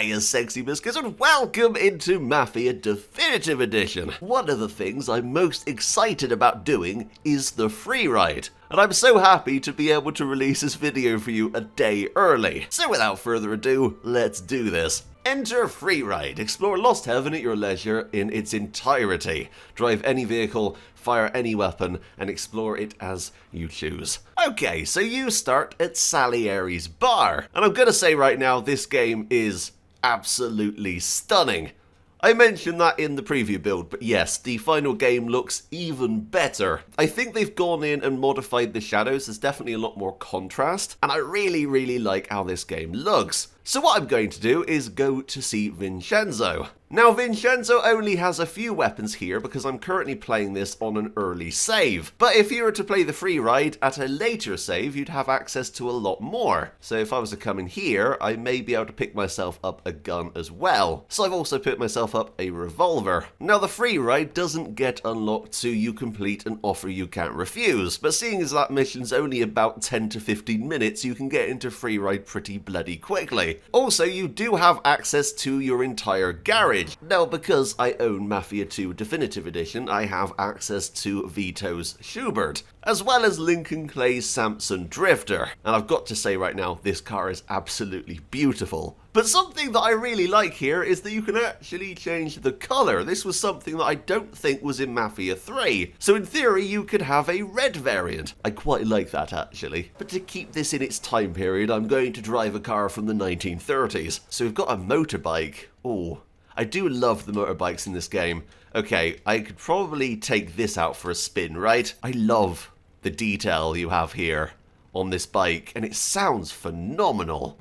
Hiya sexy biscuits and welcome into Mafia Definitive Edition. One of the things I'm most excited about doing is the free ride. And I'm so happy to be able to release this video for you a day early. So without further ado, let's do this. Enter free ride. Explore Lost Heaven at your leisure in its entirety. Drive any vehicle, fire any weapon, and explore it as you choose. Okay, so you start at Salieri's bar. And I'm gonna say right now, this game is absolutely stunning. I mentioned that in the preview build, but yes, the final game looks even better. I think they've gone in and modified the shadows. There's definitely a lot more contrast, and I really like how this game looks. So what I'm going to do is go to see Vincenzo. Now, Vincenzo only has a few weapons here because I'm currently playing this on an early save. But if you were to play the free ride at a later save, you'd have access to a lot more. So if I was to come in here, I may be able to pick myself up a gun as well. So I've also put myself up a revolver. Now, the free ride doesn't get unlocked till you complete an offer you can't refuse. But seeing as that mission's only about 10 to 15 minutes, you can get into free ride pretty bloody quickly. Also, you do have access to your entire garage. Now, because I own Mafia 2 Definitive Edition, I have access to Vito's Schubert, as well as Lincoln Clay's Samson Drifter. And I've got to say right now, this car is absolutely beautiful. But something that I really like here is that you can actually change the colour. This was something that I don't think was in Mafia 3. So in theory, you could have a red variant. I quite like that actually. But to keep this in its time period, I'm going to drive a car from the 1930s. So we've got a motorbike. Oh, I do love the motorbikes in this game. Okay, I could probably take this out for a spin, right? I love the detail you have here on this bike, and it sounds phenomenal.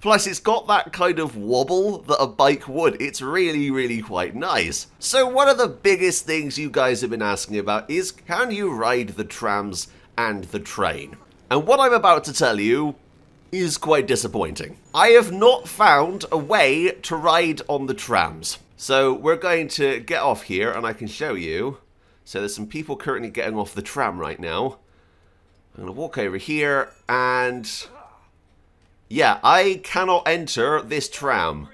Plus, it's got that kind of wobble that a bike would. It's really quite nice. So one of the biggest things you guys have been asking about is, can you ride the trams and the train? And what I'm about to tell you is quite disappointing. I have not found a way to ride on the trams. So we're going to get off here and I can show you. So there's some people currently getting off the tram right now. I'm going to walk over here and yeah, I cannot enter this tram.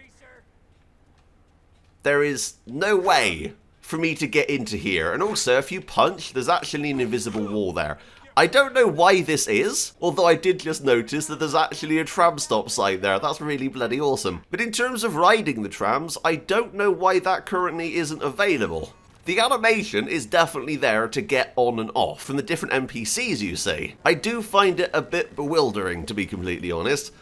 There is no way for me to get into here. And also, if you punch, there's actually an invisible wall there. I don't know why this is, although I did just notice that there's actually a tram stop sign there. That's really bloody awesome. But in terms of riding the trams, I don't know why that currently isn't available. The animation is definitely there to get on and off from the different NPCs you see. I do find it a bit bewildering, to be completely honest.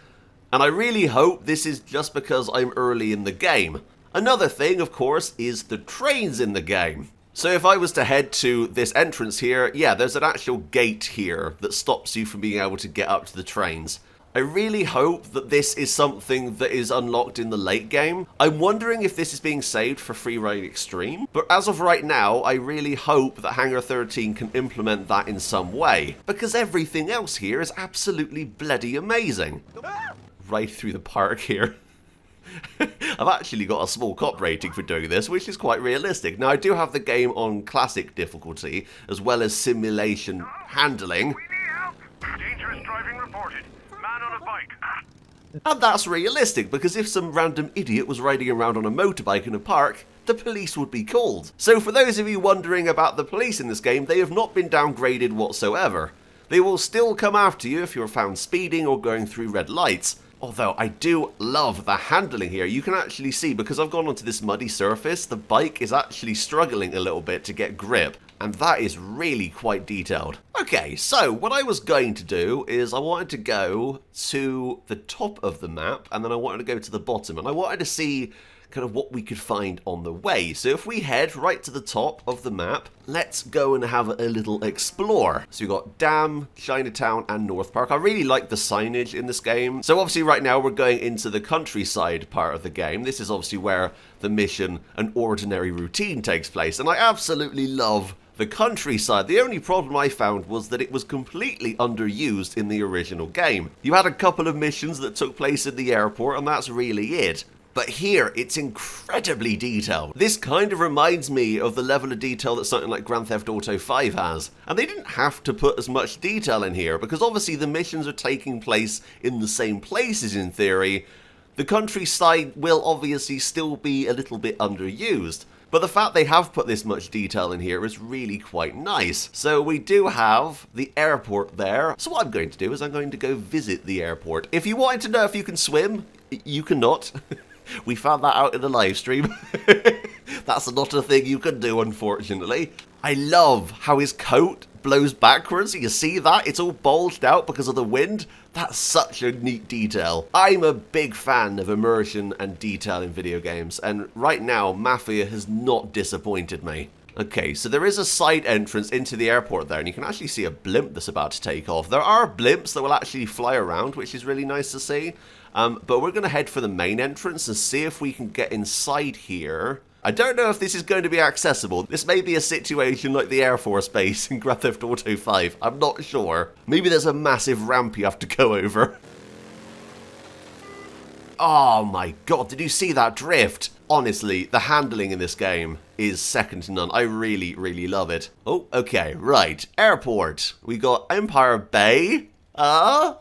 And I really hope this is just because I'm early in the game. Another thing, of course, is the trains in the game. So if I was to head to this entrance here, yeah, there's an actual gate here that stops you from being able to get up to the trains. I really hope that this is something that is unlocked in the late game. I'm wondering if this is being saved for Free Ride Extreme, but as of right now, I really hope that Hangar 13 can implement that in some way, because everything else here is absolutely bloody amazing. Right through the park here. I've actually got a small cop rating for doing this, which is quite realistic. Now, I do have the game on classic difficulty, as well as simulation handling. We need help. Dangerous driving reported. Man on a bike. And that's realistic, because if some random idiot was riding around on a motorbike in a park, the police would be called. So for those of you wondering about the police in this game, they have not been downgraded whatsoever. They will still come after you if you're found speeding or going through red lights. Although I do love the handling here. You can actually see, because I've gone onto this muddy surface, the bike is actually struggling a little bit to get grip. And that is really quite detailed. Okay, so what I was going to do is I wanted to go to the top of the map, and then I wanted to go to the bottom, and I wanted to see kind of what we could find on the way. So if we head right to the top of the map, let's go and have a little explore. So we've got Dam, Chinatown, and North Park. I really like the signage in this game. So obviously right now we're going into the countryside part of the game. This is obviously where the mission and ordinary routine takes place, and I absolutely love the countryside. The only problem I found was that it was completely underused in the original game. You had a couple of missions that took place in the airport, and that's really it. But here, it's incredibly detailed. This kind of reminds me of the level of detail that something like Grand Theft Auto 5 has. And they didn't have to put as much detail in here, because obviously the missions are taking place in the same places in theory, The countryside will obviously still be a little bit underused, but the fact they have put this much detail in here is really quite nice. So we do have the airport there. So what I'm going to do is I'm going to go visit the airport. If you wanted to know if you can swim, you cannot. We found that out in the live stream. That's not a thing you can do, unfortunately. I love how his coat blows backwards. You see that? It's all bulged out because of the wind. That's such a neat detail. I'm a big fan of immersion and detail in video games, and right now, Mafia has not disappointed me. Okay, so there is a side entrance into the airport there, and you can actually see a blimp that's about to take off. There are blimps that will actually fly around, which is really nice to see. But we're going to head for the main entrance and see if we can get inside here. I don't know if this is going to be accessible. This may be a situation like the Air Force Base in Grand Theft Auto 5. I'm not sure. Maybe there's a massive ramp you have to go over. Oh my god, did you see that drift? Honestly, the handling in this game is second to none. I really, really love it. Oh, okay, right. Airport. We got Empire Bay.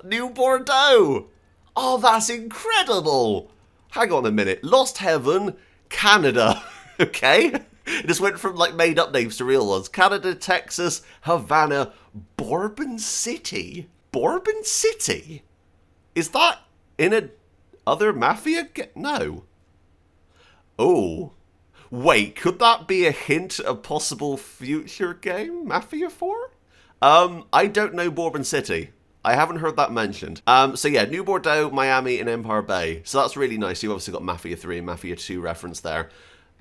New Bordeaux. Oh, that's incredible. Hang on a minute. Lost Heaven, Canada. Okay. It just went from like made up names to real ones. Canada, Texas, Havana, Bourbon City. Bourbon City? Is that in a other Mafia No. Oh. Wait, could that be a hint at a possible future game? Mafia 4? I don't know Bourbon City. I haven't heard that mentioned. So yeah, New Bordeaux, Miami, and Empire Bay. So that's really nice. You've obviously got Mafia 3 and Mafia 2 reference there.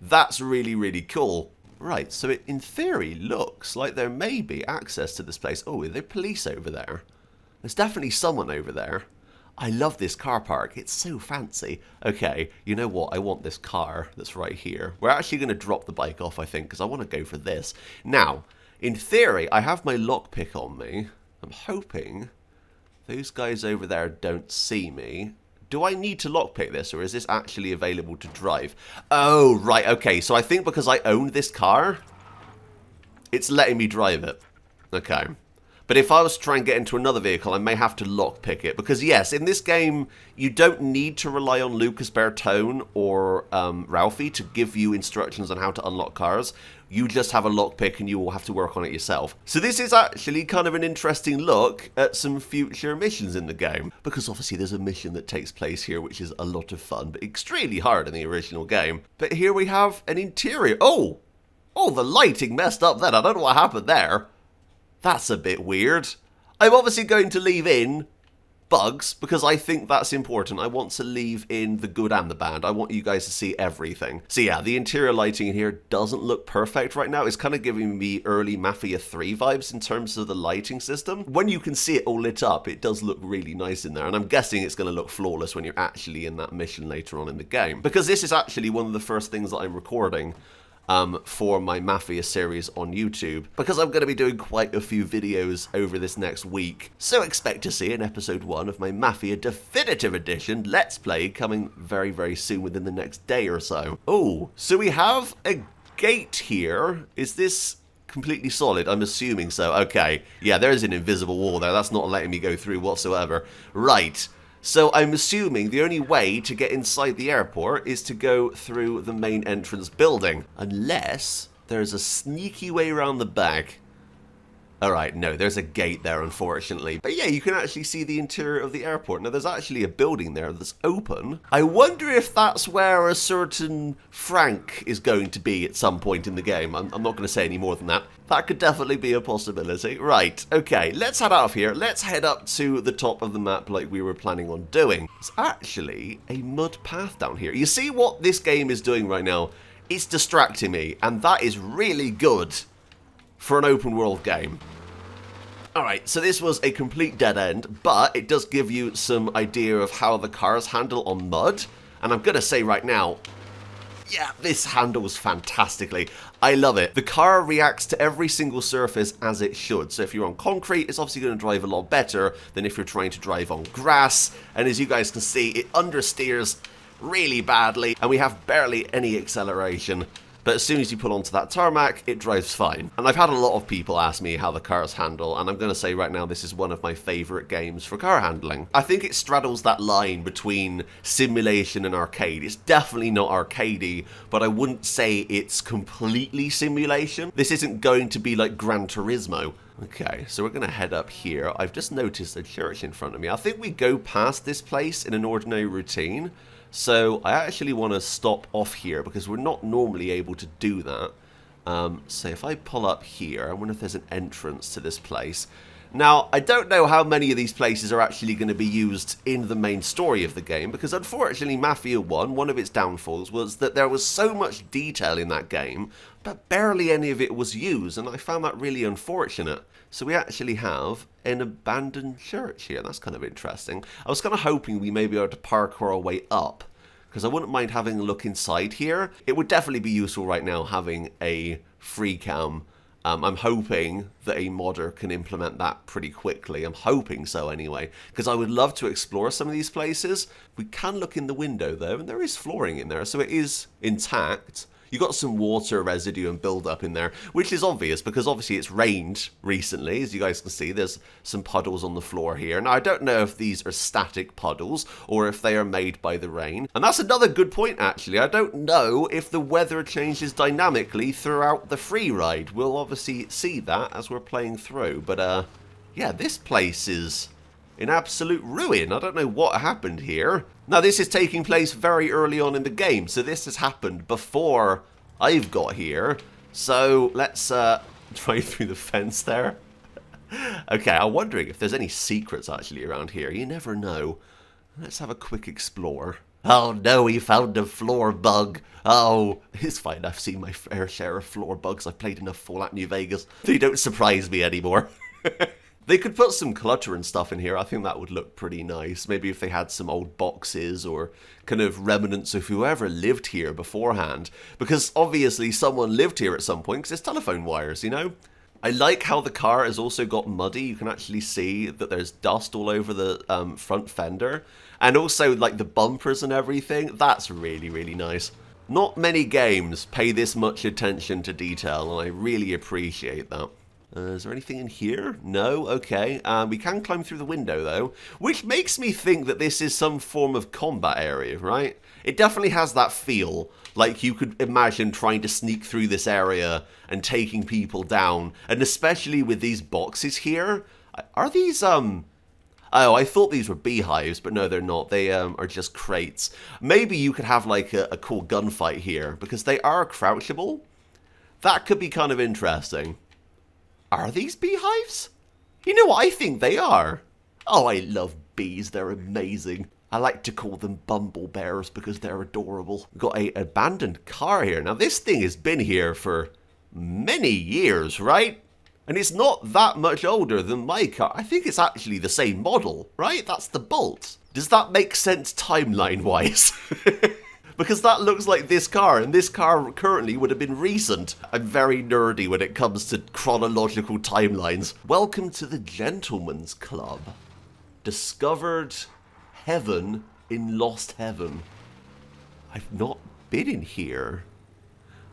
That's really, really cool. Right, so it in theory looks like there may be access to this place. Oh, are there police over there? There's definitely someone over there. I love this car park. It's so fancy. Okay, you know what? I want this car that's right here. We're actually going to drop the bike off, I think, because I want to go for this. Now, in theory, I have my lockpick on me. I'm hoping those guys over there don't see me. Do I need to lockpick this, or is this actually available to drive? Oh, right, okay. So I think because I own this car, it's letting me drive it. Okay. But if I was to try and get into another vehicle, I may have to lockpick it. Because yes, in this game, you don't need to rely on Lucas Bertone or Ralphie to give you instructions on how to unlock cars. You just have a lockpick and you will have to work on it yourself. So this is actually kind of an interesting look at some future missions in the game. Because obviously there's a mission that takes place here which is a lot of fun, but extremely hard in the original game. But here we have an interior. Oh, the lighting messed up then. I don't know what happened there. That's a bit weird. I'm obviously going to leave in bugs because I think that's important. I want to leave in the good and the bad. I want you guys to see everything. So yeah, the interior lighting in here doesn't look perfect right now. It's kind of giving me early Mafia 3 vibes in terms of the lighting system. When you can see it all lit up, it does look really nice in there. And I'm guessing it's going to look flawless when you're actually in that mission later on in the game. Because this is actually one of the first things that I'm recording for my Mafia series on YouTube, because I'm going to be doing quite a few videos over this next week. So expect to see an episode 1 of my Mafia Definitive Edition Let's Play coming very, very soon within the next day or so. Oh, so we have a gate here. Is this completely solid? I'm assuming so. Okay, yeah, there's an invisible wall there. That's not letting me go through whatsoever. Right. So I'm assuming the only way to get inside the airport is to go through the main entrance building. Unless there's a sneaky way around the back. Alright, no, there's a gate there, unfortunately. But yeah, you can actually see the interior of the airport. Now, there's actually a building there that's open. I wonder if that's where a certain Frank is going to be at some point in the game. I'm not going to say any more than that. That could definitely be a possibility. Right, okay, let's head out of here. Let's head up to the top of the map like we were planning on doing. It's actually a mud path down here. You see what this game is doing right now? It's distracting me, and that is really good for an open world game. Alright, so this was a complete dead end, but it does give you some idea of how the cars handle on mud. And I'm going to say right now, yeah, this handles fantastically. I love it. The car reacts to every single surface as it should. So if you're on concrete, it's obviously going to drive a lot better than if you're trying to drive on grass. And as you guys can see, it understeers really badly, and we have barely any acceleration. But as soon as you pull onto that tarmac, it drives fine. And I've had a lot of people ask me how the cars handle, and I'm going to say right now this is one of my favourite games for car handling. I think it straddles that line between simulation and arcade. It's definitely not arcadey, but I wouldn't say it's completely simulation. This isn't going to be like Gran Turismo. Okay, so we're going to head up here. I've just noticed a church in front of me. I think we go past this place in an ordinary routine. So I actually want to stop off here because we're not normally able to do that. So if I pull up here, I wonder if there's an entrance to this place. Now, I don't know how many of these places are actually going to be used in the main story of the game, because unfortunately Mafia 1, one of its downfalls was that there was so much detail in that game, but barely any of it was used, and I found that really unfortunate. So we actually have an abandoned church here. That's kind of interesting. I was kind of hoping we may be able to parkour our way up, because I wouldn't mind having a look inside here. It would definitely be useful right now having a free cam. I'm hoping that a modder can implement that pretty quickly. I'm hoping so anyway, because I would love to explore some of these places. We can look in the window though, and there is flooring in there, so it is intact. You got some water residue and build-up in there, which is obvious because obviously it's rained recently. As you guys can see, there's some puddles on the floor here. Now, I don't know if these are static puddles or if they are made by the rain. And that's another good point, actually. I don't know if the weather changes dynamically throughout the free ride. We'll obviously see that as we're playing through. But, yeah, this place is in absolute ruin. I don't know what happened here. Now, this is taking place very early on in the game, so this has happened before I've got here. So let's drive through the fence there. Okay, I'm wondering if there's any secrets actually around here. You never know. Let's have a quick explore. Oh no, we found a floor bug. Oh, it's fine. I've seen my fair share of floor bugs. I've played enough Fallout New Vegas. They don't surprise me anymore. They could put some clutter and stuff in here. I think that would look pretty nice. Maybe if they had some old boxes or kind of remnants of whoever lived here beforehand. Because obviously someone lived here at some point because there's telephone wires, you know? I like how the car has also got muddy. You can actually see that there's dust all over the front fender. And also like the bumpers and everything. That's really, really nice. Not many games pay this much attention to detail, and I really appreciate that. Is there anything in here? No? Okay. We can climb through the window, though, which makes me think that this is some form of combat area, right? It definitely has that feel, like you could imagine trying to sneak through this area and taking people down, and especially with these boxes here. Are these, Oh, I thought these were beehives, but no, they're not. They are just crates. Maybe you could have, like, a cool gunfight here, because they are crouchable. That could be kind of interesting. Are these beehives? You know what I think they are. Oh, I love bees. They're amazing. I like to call them bumble bears because they're adorable. We've got an abandoned car here. Now, this thing has been here for many years, right? And it's not that much older than my car. I think it's actually the same model, right? That's the Bolt. Does that make sense timeline-wise? Because that looks like this car, and this car currently would have been recent. I'm very nerdy when it comes to chronological timelines. Welcome to the Gentleman's Club. Discovered heaven in Lost Heaven. I've not been in here.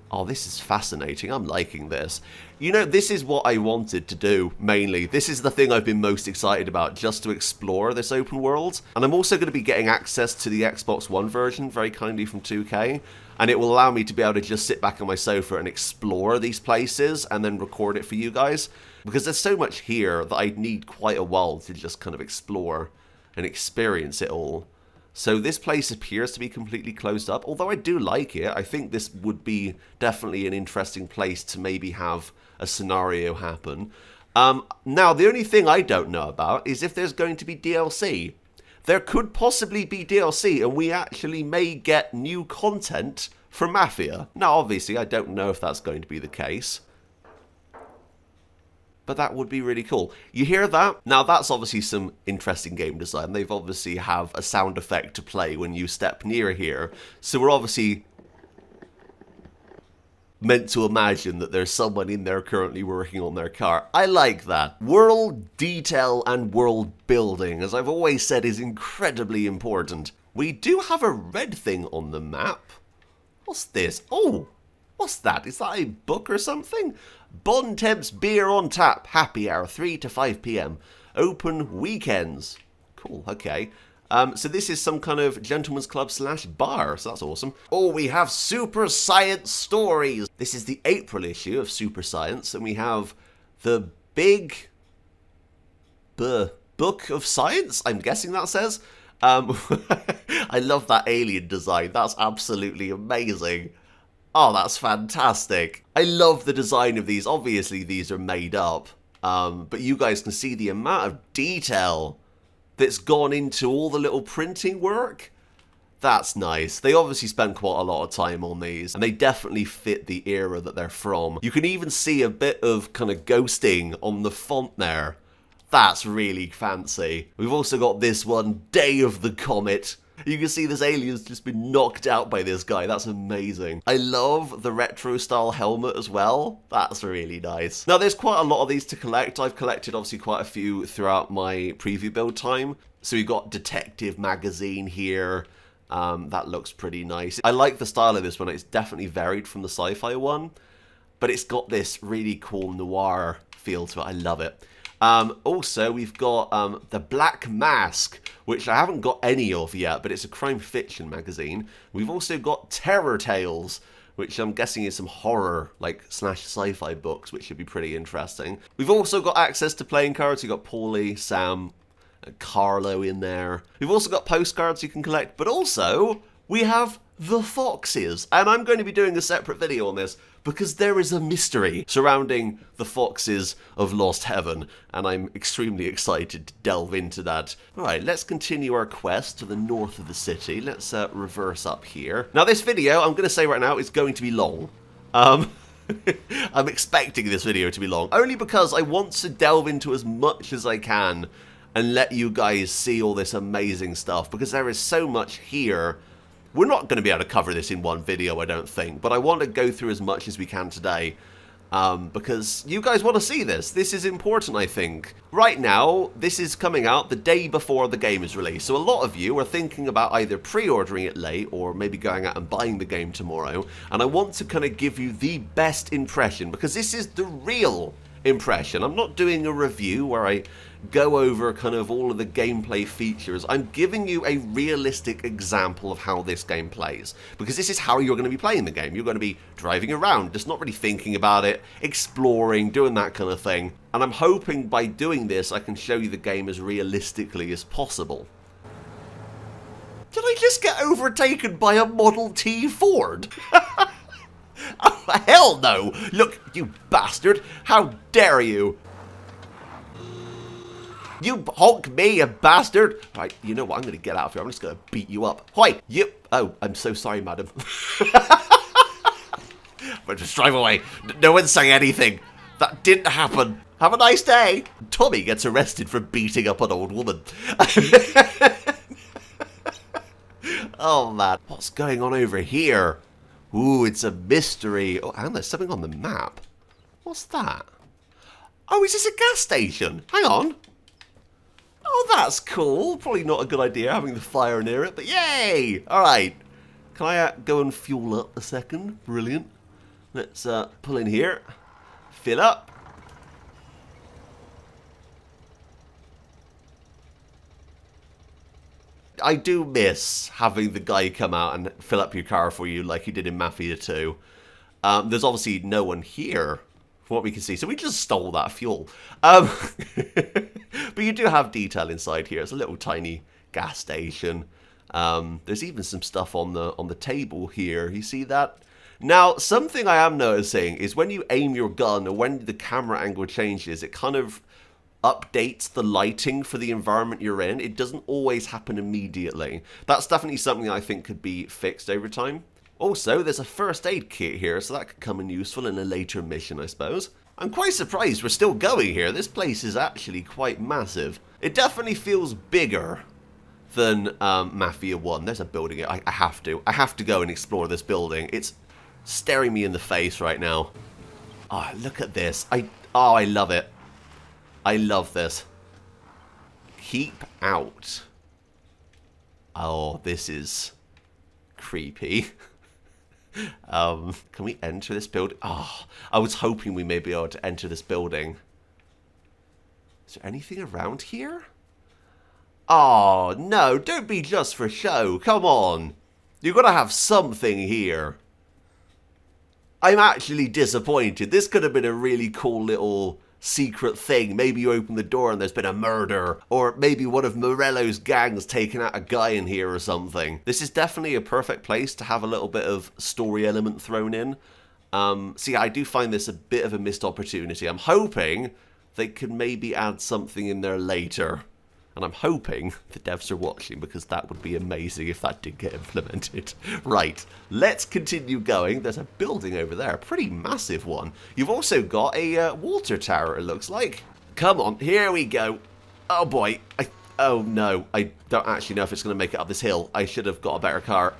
Oh, this is fascinating. I'm liking this. You know, this is what I wanted to do, mainly. This is the thing I've been most excited about, just to explore this open world. And I'm also going to be getting access to the Xbox One version, very kindly from 2K. And it will allow me to be able to just sit back on my sofa and explore these places and then record it for you guys. Because there's so much here that I need quite a while to just kind of explore and experience it all. So this place appears to be completely closed up, although I do like it. I think this would be definitely an interesting place to maybe have a scenario happen. Now, the only thing I don't know about is if there's going to be DLC. There could possibly be DLC, and we actually may get new content for Mafia. Now, obviously, I don't know if that's going to be the case. But that would be really cool. You hear that? Now that's obviously some interesting game design. They've obviously have a sound effect to play when you step near here. So we're obviously meant to imagine that there's someone in there currently working on their car. I like that. World detail and world building, as I've always said, is incredibly important. We do have a red thing on the map. What's this? Oh, What's that? Is that a book or something? Bontemps beer on tap. Happy hour, 3 to 5 p.m. Open weekends. Cool, okay. So this is some kind of gentleman's club / bar, so that's awesome. Oh, we have Super Science Stories. This is the April issue of Super Science, and we have the big book of science, I'm guessing that says. I love that alien design. That's absolutely amazing. Oh, that's fantastic. I love the design of these. Obviously, these are made up, but you guys can see the amount of detail that's gone into all the little printing work. That's nice. They obviously spent quite a lot of time on these, and they definitely fit the era that they're from. You can even see a bit of kind of ghosting on the font there. That's really fancy. We've also got this one, Day of the Comet. You can see this alien's just been knocked out by this guy. That's amazing. I love the retro style helmet as well. That's really nice. Now, there's quite a lot of these to collect. I've collected obviously quite a few throughout my preview build time. So we've got Detective Magazine here. That looks pretty nice. I like the style of this one. It's definitely varied from the sci-fi one, but it's got this really cool noir feel to it. I love it. Also, we've got The Black Mask, which I haven't got any of yet, but it's a crime fiction magazine. We've also got Terror Tales, which I'm guessing is some horror, like, / sci-fi books, which should be pretty interesting. We've also got access to playing cards. We've got Paulie, Sam, and Carlo in there. We've also got postcards you can collect, but also we have the foxes. And I'm going to be doing a separate video on this because there is a mystery surrounding the foxes of Lost Heaven, and I'm extremely excited to delve into that. Alright, let's continue our quest to the north of the city. Let's reverse up here. Now this video, I'm going to say right now, is going to be long. I'm expecting this video to be long, only because I want to delve into as much as I can and let you guys see all this amazing stuff, because there is so much here. We're not going to be able to cover this in one video, I don't think, but I want to go through as much as we can today, because you guys want to see this. This is important, I think. Right now, this is coming out the day before the game is released, so a lot of you are thinking about either pre-ordering it late or maybe going out and buying the game tomorrow, and I want to kind of give you the best impression, because this is the real impression. I'm not doing a review where I go over kind of all of the gameplay features. I'm giving you a realistic example of how this game plays, because this is how you're going to be playing the game. You're going to be driving around, just not really thinking about it, exploring, doing that kind of thing. And I'm hoping by doing this I can show you the game as realistically as possible. Did I just get overtaken by a Model T Ford? Oh, hell no! Look, you bastard! How dare you! You honk me, you bastard! Right, you know what? I'm gonna get out of here. I'm just gonna beat you up. Hoi! You! Oh, I'm so sorry, madam. But just drive away. No one say anything. That didn't happen. Have a nice day. Tommy gets arrested for beating up an old woman. Oh, man. What's going on over here? Ooh, it's a mystery. Oh, and there's something on the map. What's that? Oh, is this a gas station? Hang on. Oh, that's cool. Probably not a good idea having the fire near it, but yay! Alright. Can I go and fuel up a second? Brilliant. Let's pull in here. Fill up. I do miss having the guy come out and fill up your car for you like he did in Mafia 2. There's obviously no one here, from what we can see, so we just stole that fuel. But you do have detail inside here. It's a little tiny gas station. There's even some stuff on the table here. You see that? Now, something I am noticing is when you aim your gun or when the camera angle changes, it kind of updates the lighting for the environment you're in. It doesn't always happen immediately. That's definitely something I think could be fixed over time. Also, there's a first aid kit here, so that could come in useful in a later mission, I suppose. I'm quite surprised we're still going here. This place is actually quite massive. It definitely feels bigger than Mafia 1. There's a building. I have to go and explore this building. It's staring me in the face right now. Oh, look at this. I love it. I love this. Keep out. Oh, this is creepy. Can we enter this building? Oh, I was hoping we may be able to enter this building. Is there anything around here? Oh, no, don't be just for show. Come on. You've got to have something here. I'm actually disappointed. This could have been a really cool little secret thing. Maybe you open the door and there's been a murder. Or maybe one of Morello's gangs taking out a guy in here or something. This is definitely a perfect place to have a little bit of story element thrown in. See, I do find this a bit of a missed opportunity. I'm hoping they could maybe add something in there later. And I'm hoping the devs are watching, because that would be amazing if that did get implemented. Right, let's continue going. There's a building over there, a pretty massive one. You've also got a water tower, it looks like. Come on, here we go. Oh boy, oh no, I don't actually know if it's going to make it up this hill. I should have got a better car.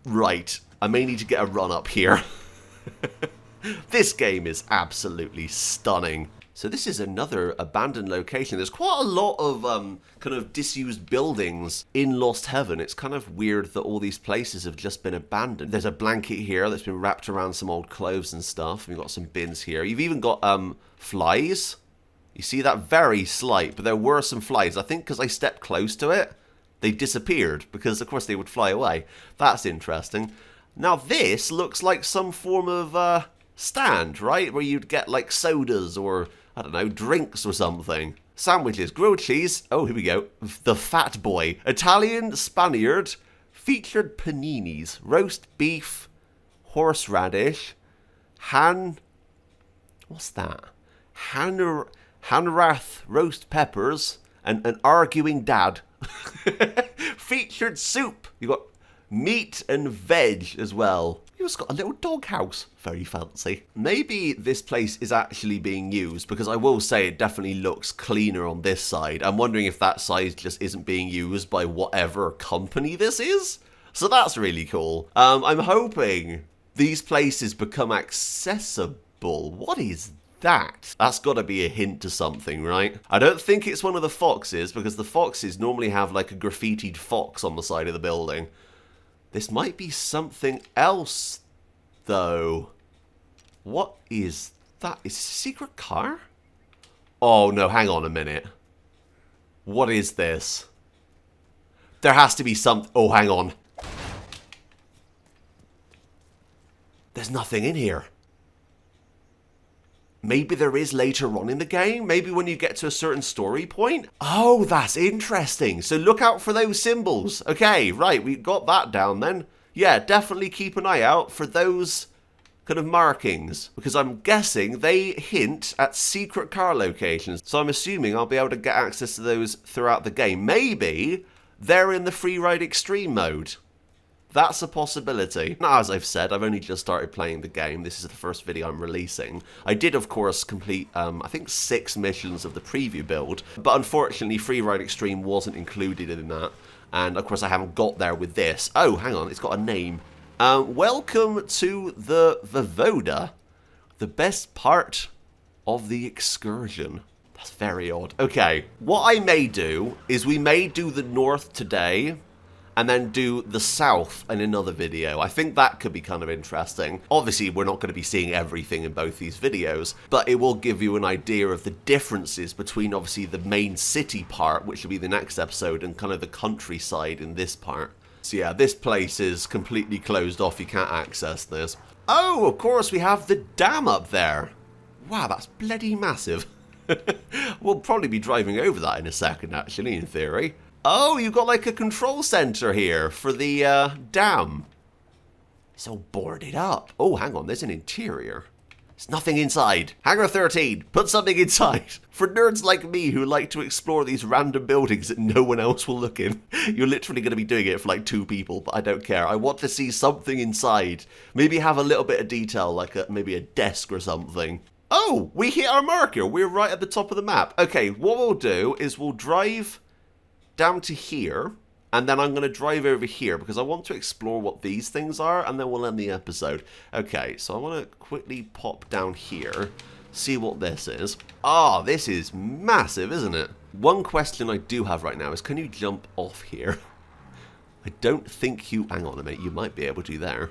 Right, I may need to get a run up here. This game is absolutely stunning. So this is another abandoned location. There's quite a lot of kind of disused buildings in Lost Heaven. It's kind of weird that all these places have just been abandoned. There's a blanket here that's been wrapped around some old clothes and stuff. We've got some bins here. You've even got flies. You see that? Very slight, but there were some flies. I think because I stepped close to it, they disappeared, because of course they would fly away. That's interesting. Now this looks like some form of stand, right? Where you'd get like sodas or, I don't know, drinks or something. Sandwiches, grilled cheese. Oh, here we go. The Fat Boy. Italian Spaniard featured paninis, roast beef, horseradish, what's that? Hanrath roast peppers, and an arguing dad. Featured soup. You got meat and veg as well. You just got a little doghouse. Very fancy. Maybe this place is actually being used, because I will say it definitely looks cleaner on this side. I'm wondering if that side just isn't being used by whatever company this is. So that's really cool. I'm hoping these places become accessible. What is that? That's got to be a hint to something, right? I don't think it's one of the foxes, because the foxes normally have like a graffitied fox on the side of the building. This might be something else, though. What is that? Is it a secret car? Oh, no, hang on a minute. What is this? There has to be some... Oh, hang on. There's nothing in here. Maybe there is later on in the game. Maybe when you get to a certain story point. Oh, that's interesting. So look out for those symbols. Okay, right, we got that down then. Yeah, definitely keep an eye out for those kind of markings, because I'm guessing they hint at secret car locations. So I'm assuming I'll be able to get access to those throughout the game. Maybe they're in the free ride extreme mode. That's a possibility. Now, as I've said, I've only just started playing the game. This is the first video I'm releasing. I did, of course, complete, I think 6 missions of the preview build, but unfortunately, Free Ride Extreme wasn't included in that, and of course I haven't got there with this. Oh, hang on, it's got a name. Welcome to the Vivoda, the best part of the excursion. That's very odd. Okay, what I may do is we may do the north today, and then do the south in another video. I think that could be kind of interesting. Obviously, we're not going to be seeing everything in both these videos, but it will give you an idea of the differences between, obviously, the main city part, which will be the next episode, and kind of the countryside in this part. So yeah, this place is completely closed off. You can't access this. Oh, of course, we have the dam up there. Wow, that's bloody massive. We'll probably be driving over that in a second, actually, in theory. Oh, you've got like a control center here for the dam. It's all boarded up. Oh, hang on, there's an interior. There's nothing inside. Hangar 13, put something inside. For nerds like me who like to explore these random buildings that no one else will look in, you're literally going to be doing it for like 2 people, but I don't care. I want to see something inside. Maybe have a little bit of detail, like maybe a desk or something. Oh, we hit our marker. We're right at the top of the map. Okay, what we'll do is we'll drive down to here, and then I'm going to drive over here because I want to explore what these things are, and then we'll end the episode. Okay, so I want to quickly pop down here, see what this is. Ah, this is massive, isn't it? One question I do have right now is, can you jump off here? I don't think you... Hang on a minute, you might be able to there.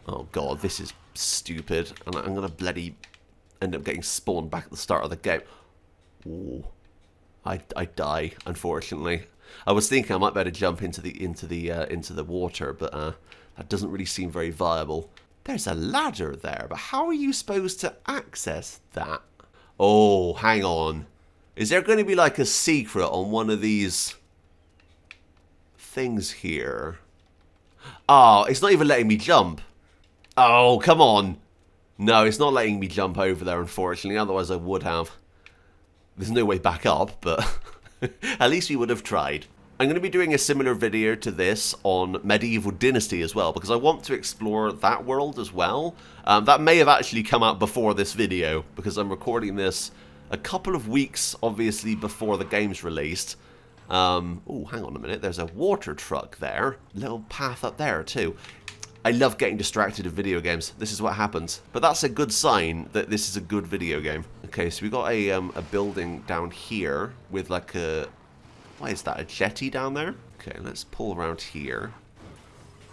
Oh god, this is stupid. And I'm gonna bloody end up getting spawned back at the start of the game. Ooh. I die, unfortunately. I was thinking I might better jump into the water, but that doesn't really seem very viable. There's a ladder there, but how are you supposed to access that? Oh, hang on. Is there going to be like a secret on one of these things here? Oh, it's not even letting me jump. Oh, come on. No, it's not letting me jump over there, unfortunately. Otherwise, I would have. There's no way back up, but at least we would have tried. I'm going to be doing a similar video to this on Medieval Dynasty as well, because I want to explore that world as well. That may have actually come out before this video, because I'm recording this a couple of weeks, obviously, before the game's released. Oh, hang on a minute. There's a water truck there. Little path up there, too. I love getting distracted in video games. This is what happens. But that's a good sign that this is a good video game. Okay, so we got a building down here with like a... Why is that? A jetty down there? Okay, let's pull around here.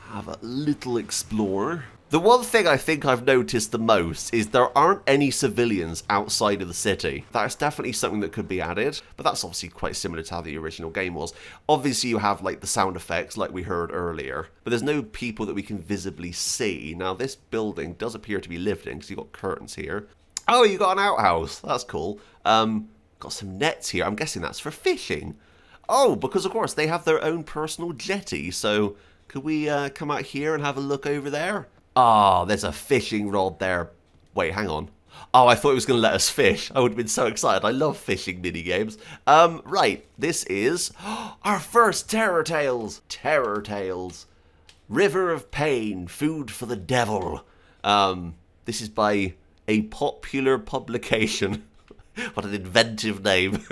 Have a little explore. The one thing I think I've noticed the most is there aren't any civilians outside of the city. That's definitely something that could be added, but that's obviously quite similar to how the original game was. Obviously you have like the sound effects like we heard earlier, but there's no people that we can visibly see. Now this building does appear to be lived in because you've got curtains here. Oh, you got an outhouse. That's cool. Got some nets here. I'm guessing that's for fishing. Oh, because of course they have their own personal jetty, so could we come out here and have a look over there? Ah, oh, there's a fishing rod there. Wait, hang on. Oh, I thought it was going to let us fish. I would have been so excited. I love fishing minigames. Right, this is our first Terror Tales. Terror Tales. River of Pain, Food for the Devil. This is by a popular publication. What an inventive name.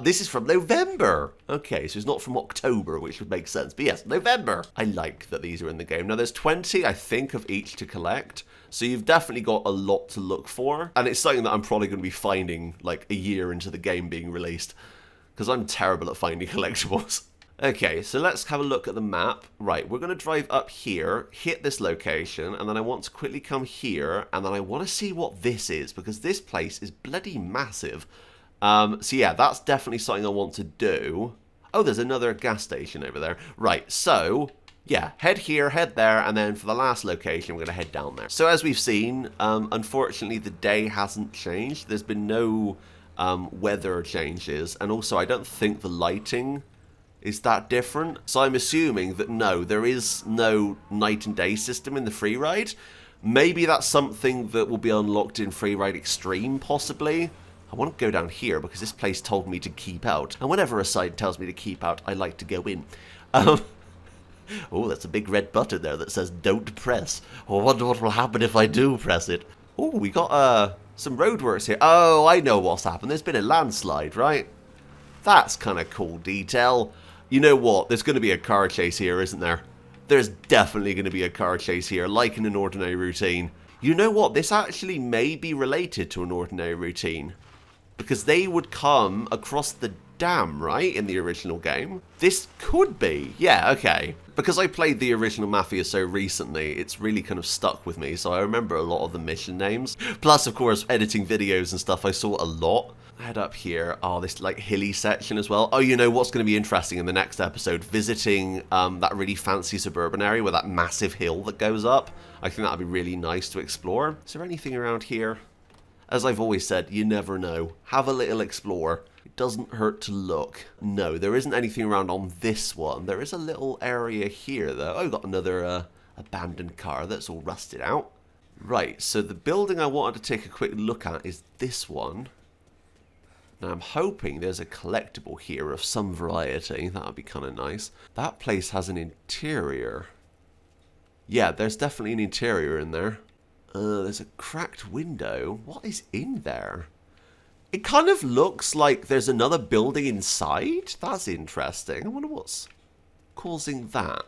This is from November. Okay, so it's not from October, which would make sense. But yes, November. I like that these are in the game. Now, there's 20, I think, of each to collect. So you've definitely got a lot to look for. And it's something that I'm probably going to be finding like a year into the game being released. Because I'm terrible at finding collectibles. Okay, so let's have a look at the map. Right, we're going to drive up here, hit this location, and then I want to quickly come here, and then I want to see what this is, because this place is bloody massive. So yeah, that's definitely something I want to do. Oh, there's another gas station over there. Right, so yeah, head here, head there, and then for the last location, we're going to head down there. So as we've seen, unfortunately, the day hasn't changed. There's been no weather changes, and also I don't think the lighting is that different. So I'm assuming that no, there is no night and day system in the free ride. Maybe that's something that will be unlocked in Free Ride Extreme, possibly. I want to go down here because this place told me to keep out. And whenever a side tells me to keep out, I like to go in. Oh, that's a big red button there that says don't press. I wonder what will happen if I do press it. Oh, we got some roadworks here. Oh, I know what's happened. There's been a landslide, right? That's kind of cool detail. You know what? There's going to be a car chase here, isn't there? There's definitely going to be a car chase here, like in an ordinary routine. You know what? This actually may be related to an ordinary routine. Because they would come across the dam, right, in the original game? This could be. Yeah, okay. Because I played the original Mafia so recently, it's really kind of stuck with me, so I remember a lot of the mission names. Plus, of course, editing videos and stuff, I saw a lot. Head up here. Oh, this like hilly section as well. Oh, you know what's going to be interesting in the next episode? Visiting that really fancy suburban area with that massive hill that goes up. I think that would be really nice to explore. Is there anything around here? As I've always said, you never know. Have a little explore. It doesn't hurt to look. No, there isn't anything around on this one. There is a little area here, though. Oh, we've got another abandoned car that's all rusted out. Right, so the building I wanted to take a quick look at is this one. Now, I'm hoping there's a collectible here of some variety. That would be kind of nice. That place has an interior. Yeah, there's definitely an interior in there. There's a cracked window. What is in there? It kind of looks like there's another building inside. That's interesting. I wonder what's causing that.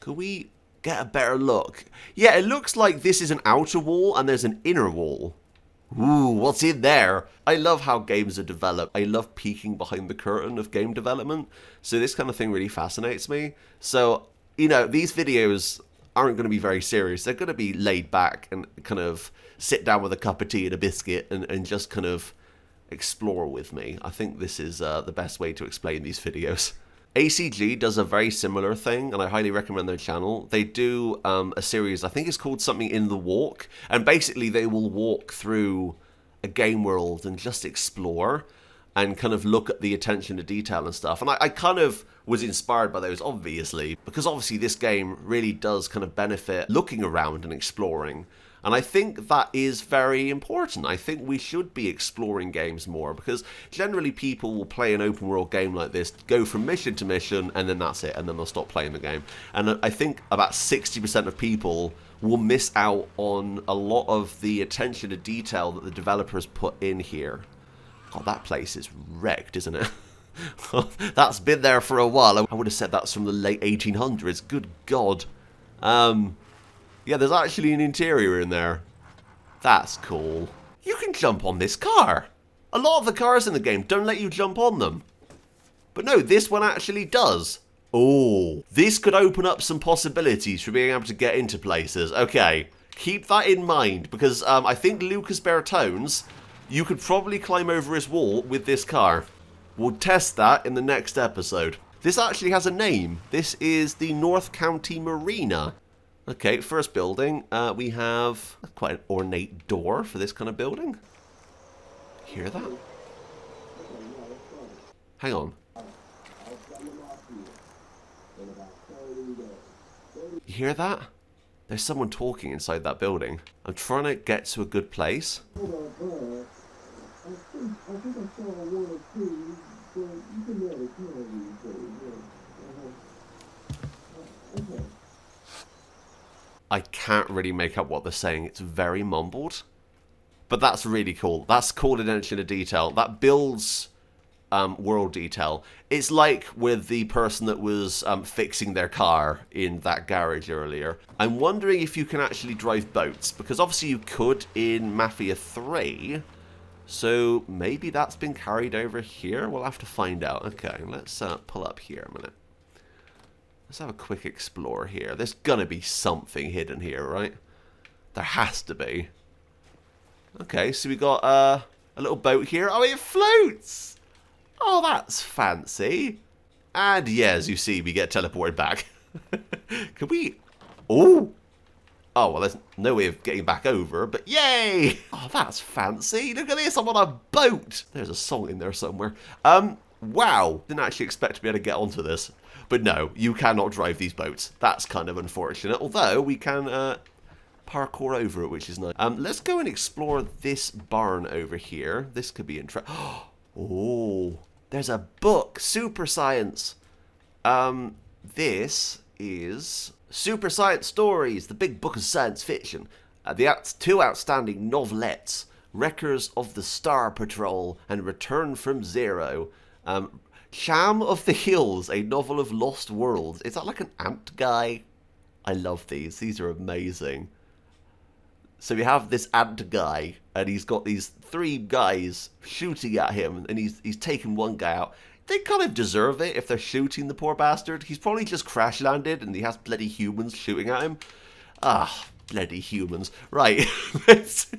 Could we get a better look? Yeah, it looks like this is an outer wall and there's an inner wall. Ooh, what's in there? I love how games are developed. I love peeking behind the curtain of game development. So this kind of thing really fascinates me. So, you know, these videos aren't going to be very serious. They're going to be laid back and kind of sit down with a cup of tea and a biscuit and just kind of explore with me. I think this is the best way to explain these videos. ACG does a very similar thing, and I highly recommend their channel. They do a series, I think it's called something In the Walk, and basically they will walk through a game world and just explore and kind of look at the attention to detail and stuff. And I kind of was inspired by those, obviously, because obviously this game really does kind of benefit looking around and exploring. And I think that is very important. I think we should be exploring games more, because generally people will play an open world game like this, go from mission to mission, and then that's it, and then they'll stop playing the game. And I think about 60% of people will miss out on a lot of the attention to detail that the developers put in here. God, that place is wrecked, isn't it? That's been there for a while. I would have said that's from the late 1800s. Good God. Yeah, there's actually an interior in there. That's cool. You can jump on this car. A lot of the cars in the game don't let you jump on them. But no, this one actually does. Oh, this could open up some possibilities for being able to get into places. Okay, keep that in mind, because I think Lucas Bertones, you could probably climb over his wall with this car. We'll test that in the next episode. This actually has a name. This is the North County Marina. Okay, first building, we have quite an ornate door for this kind of building. Hear that? Hang on. You hear that? There's someone talking inside that building. I'm trying to get to a good place. I can't really make out what they're saying. It's very mumbled. But that's really cool. That's called attention to detail. That builds world detail. It's like with the person that was fixing their car in that garage earlier. I'm wondering if you can actually drive boats, because obviously you could in Mafia 3. So maybe that's been carried over here. We'll have to find out. Okay, let's pull up here a minute. Let's have a quick explore here. There's gonna be something hidden here, right? There has to be. Okay, so we got a little boat here. Oh, it floats! Oh, that's fancy. And yeah, as you see, we get teleported back. Can we... Oh! Oh, well, there's no way of getting back over, but yay! Oh, that's fancy. Look at this, I'm on a boat. There's a song in there somewhere. Wow. Didn't actually expect to be able to get onto this. But no, you cannot drive these boats. That's kind of unfortunate. Although, we can parkour over it, which is nice. Let's go and explore this barn over here. This could be interesting. Oh, there's a book. Super Science. This is Super Science Stories, the big book of science fiction. The two outstanding novelettes, Wreckers of the Star Patrol and Return from Zero. Sham of the Hills, a novel of lost worlds. Is that like an ant guy? I love these. These are amazing. So we have this ant guy, and he's got these 3 guys shooting at him, and he's taken one guy out. They kind of deserve it if they're shooting the poor bastard. He's probably just crash landed, and he has bloody humans shooting at him. Ah, bloody humans. Right, let's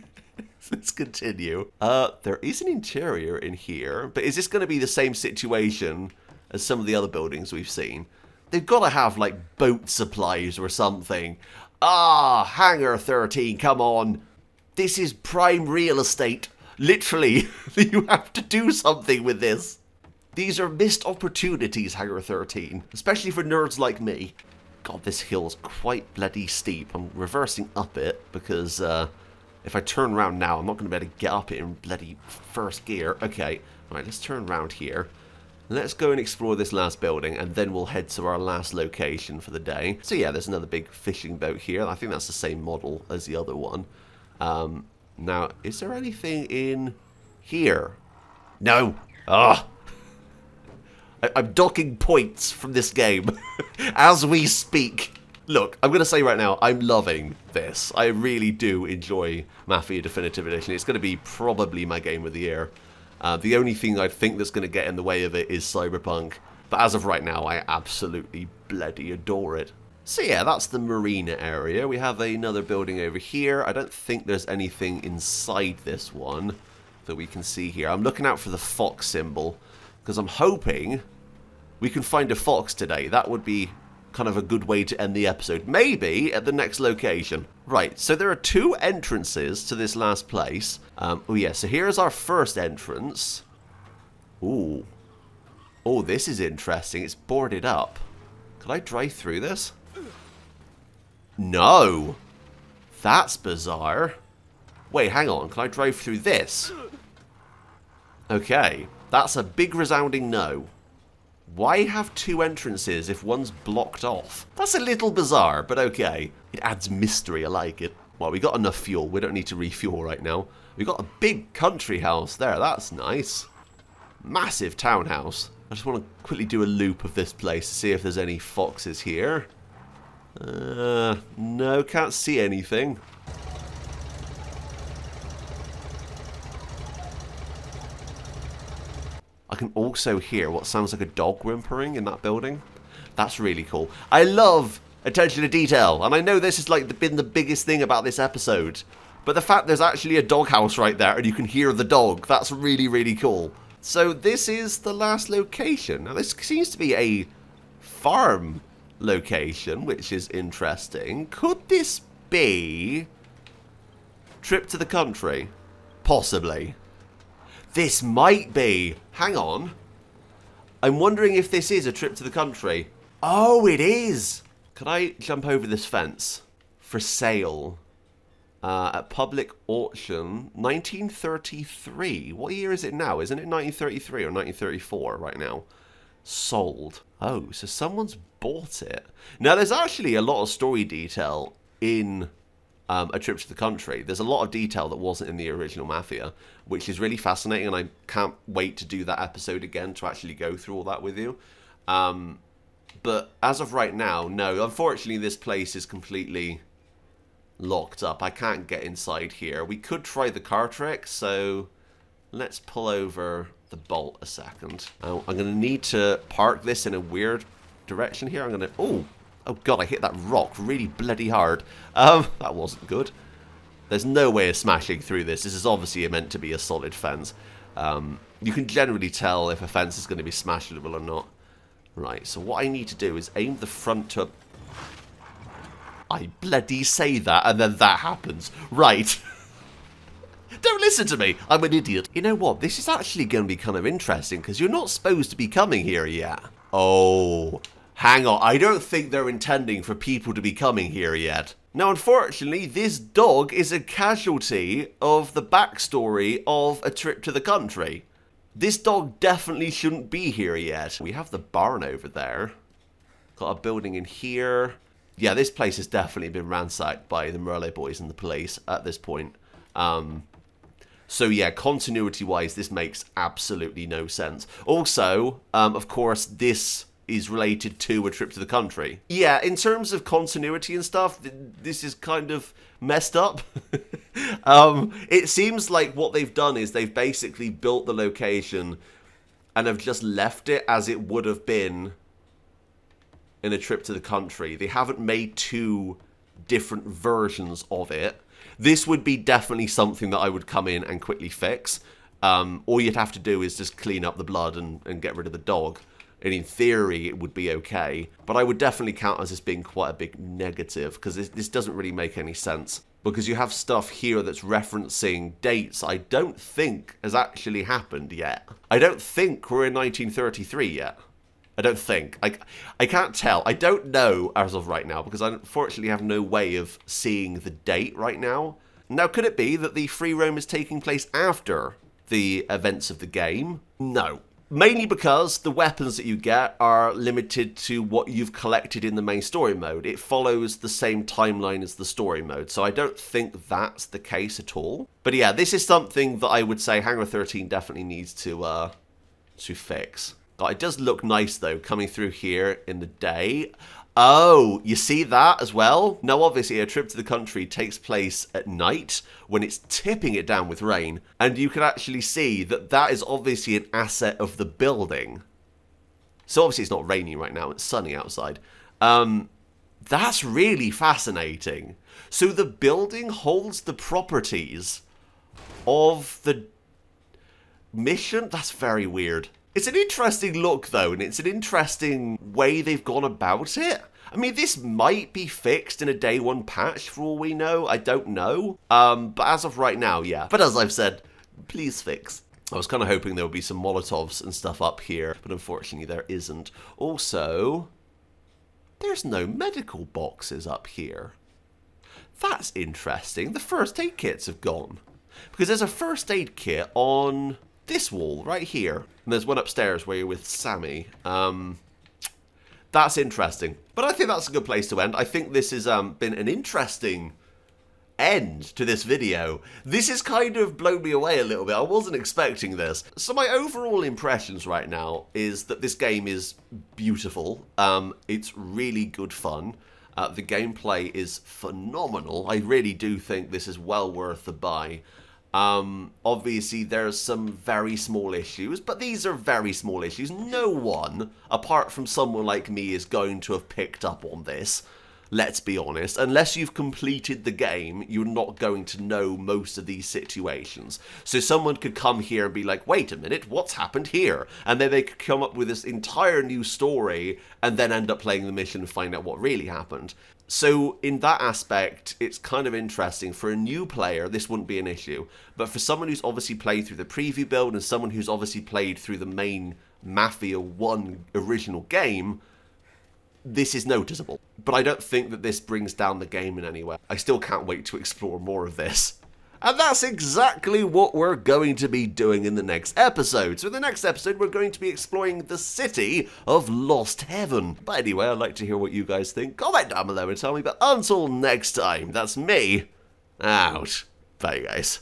continue. There is an interior in here, but is this going to be the same situation as some of the other buildings we've seen? They've got to have, like, boat supplies or something. Ah, Hangar 13, come on. This is prime real estate. Literally, you have to do something with this. These are missed opportunities, Hangar 13, especially for nerds like me. God, this hill's quite bloody steep. I'm reversing up it because if I turn around now, I'm not going to be able to get up it in bloody first gear. Okay, right, let's turn around here. Let's go and explore this last building, and then we'll head to our last location for the day. So yeah, there's another big fishing boat here. I think that's the same model as the other one. Now, is there anything in here? No. Ah. I'm docking points from this game as we speak. Look, I'm going to say right now, I'm loving this. I really do enjoy Mafia Definitive Edition. It's going to be probably my game of the year. The only thing I think that's going to get in the way of it is Cyberpunk. But as of right now, I absolutely bloody adore it. So yeah, that's the Marina area. We have another building over here. I don't think there's anything inside this one that we can see here. I'm looking out for the fox symbol because I'm hoping we can find a fox today. That would be kind of a good way to end the episode. Maybe at the next location. Right, so there are 2 entrances to this last place. Oh yeah, so here's our first entrance. Ooh. Oh, this is interesting. It's boarded up. Could I drive through this? No. That's bizarre. Wait, hang on. Can I drive through this? Okay. That's a big resounding no. Why have 2 entrances if one's blocked off? That's a little bizarre, but okay. It adds mystery. I like it. Well, we got enough fuel. We don't need to refuel right now. We got a big country house there. That's nice. Massive townhouse. I just want to quickly do a loop of this place to see if there's any foxes here. No, can't see anything. I can also hear what sounds like a dog whimpering in that building. That's really cool. I love attention to detail, and I know this has been the biggest thing about this episode. But the fact there's actually a doghouse right there and you can hear the dog, that's really, really cool. So this is the last location. Now this seems to be a farm location, which is interesting. Could this be Trip to the Country? Possibly. This might be. Hang on. I'm wondering if this is a Trip to the Country. Oh, it is. Can I jump over this fence? For sale. At public auction, 1933. What year is it now? Isn't it 1933 or 1934 right now? Sold. Oh, so someone's bought it. Now, there's actually a lot of story detail in A Trip to the Country. There's a lot of detail that wasn't in the original Mafia, which is really fascinating, and I can't wait to do that episode again to actually go through all that with you. But as of right now, no. Unfortunately, this place is completely locked up. I can't get inside here. We could try the car trick, so let's pull over the bolt a second. I'm going to need to park this in a weird direction here. I'm going to... Oh god, I hit that rock really bloody hard. That wasn't good. There's no way of smashing through this. This is obviously meant to be a solid fence. You can generally tell if a fence is going to be smashable or not. Right, so what I need to do is aim the front to... I bloody say that, and then that happens. Right. Don't listen to me. I'm an idiot. You know what? This is actually going to be kind of interesting, because you're not supposed to be coming here yet. Oh, hang on. I don't think they're intending for people to be coming here yet. Now, unfortunately, this dog is a casualty of the backstory of A Trip to the Country. This dog definitely shouldn't be here yet. We have the barn over there. Got a building in here. Yeah, this place has definitely been ransacked by the Merle boys and the police at this point. So yeah, continuity-wise, this makes absolutely no sense. Also, of course, this is related to A Trip to the Country. Yeah, in terms of continuity and stuff, this is kind of messed up. It seems like what they've done is they've basically built the location and have just left it as it would have been in A Trip to the Country. They haven't made 2 different versions of it. This would be definitely something that I would come in and quickly fix. All you'd have to do is just clean up the blood and get rid of the dog. And in theory, it would be okay. But I would definitely count as this being quite a big negative, because this doesn't really make any sense. Because you have stuff here that's referencing dates I don't think has actually happened yet. I don't think we're in 1933 yet. I don't think. I can't tell. I don't know as of right now, because I unfortunately have no way of seeing the date right now. Now, could it be that the free roam is taking place after the events of the game? No. Mainly because the weapons that you get are limited to what you've collected in the main story mode. It follows the same timeline as the story mode, so I don't think that's the case at all. But yeah, this is something that I would say Hangar 13 definitely needs to fix. God, it does look nice though, coming through here in the day. Oh, you see that as well? Now, obviously, A Trip to the Country takes place at night when it's tipping it down with rain. And you can actually see that that is obviously an asset of the building. So obviously it's not raining right now, it's sunny outside. That's really fascinating. So the building holds the properties of the mission? That's very weird. It's an interesting look, though, and it's an interesting way they've gone about it. I mean, this might be fixed in a day one patch for all we know. I don't know. But as of right now, yeah. But as I've said, please fix. I was kind of hoping there would be some Molotovs and stuff up here, but unfortunately there isn't. Also, there's no medical boxes up here. That's interesting. The first aid kits have gone. Because there's a first aid kit on this wall right here. And there's one upstairs where you're with Sammy. That's interesting. But I think that's a good place to end. I think this has been an interesting end to this video. This has kind of blown me away a little bit. I wasn't expecting this. So my overall impressions right now is that this game is beautiful. It's really good fun. The gameplay is phenomenal. I really do think this is well worth the buy. Obviously there's some very small issues, but these are very small issues. No one, apart from someone like me, is going to have picked up on this. Let's be honest. Unless you've completed the game, you're not going to know most of these situations. So someone could come here and be like, wait a minute, what's happened here? And then they could come up with this entire new story and then end up playing the mission and find out what really happened. So in that aspect, it's kind of interesting. For a new player, this wouldn't be an issue. But for someone who's obviously played through the preview build and someone who's obviously played through the main Mafia 1 original game, this is noticeable. But I don't think that this brings down the game in any way. I still can't wait to explore more of this. And that's exactly what we're going to be doing in the next episode. So in the next episode, we're going to be exploring the city of Lost Heaven. But anyway, I'd like to hear what you guys think. Comment down below and tell me. But until next time, that's me out. Bye, guys.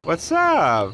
What's up?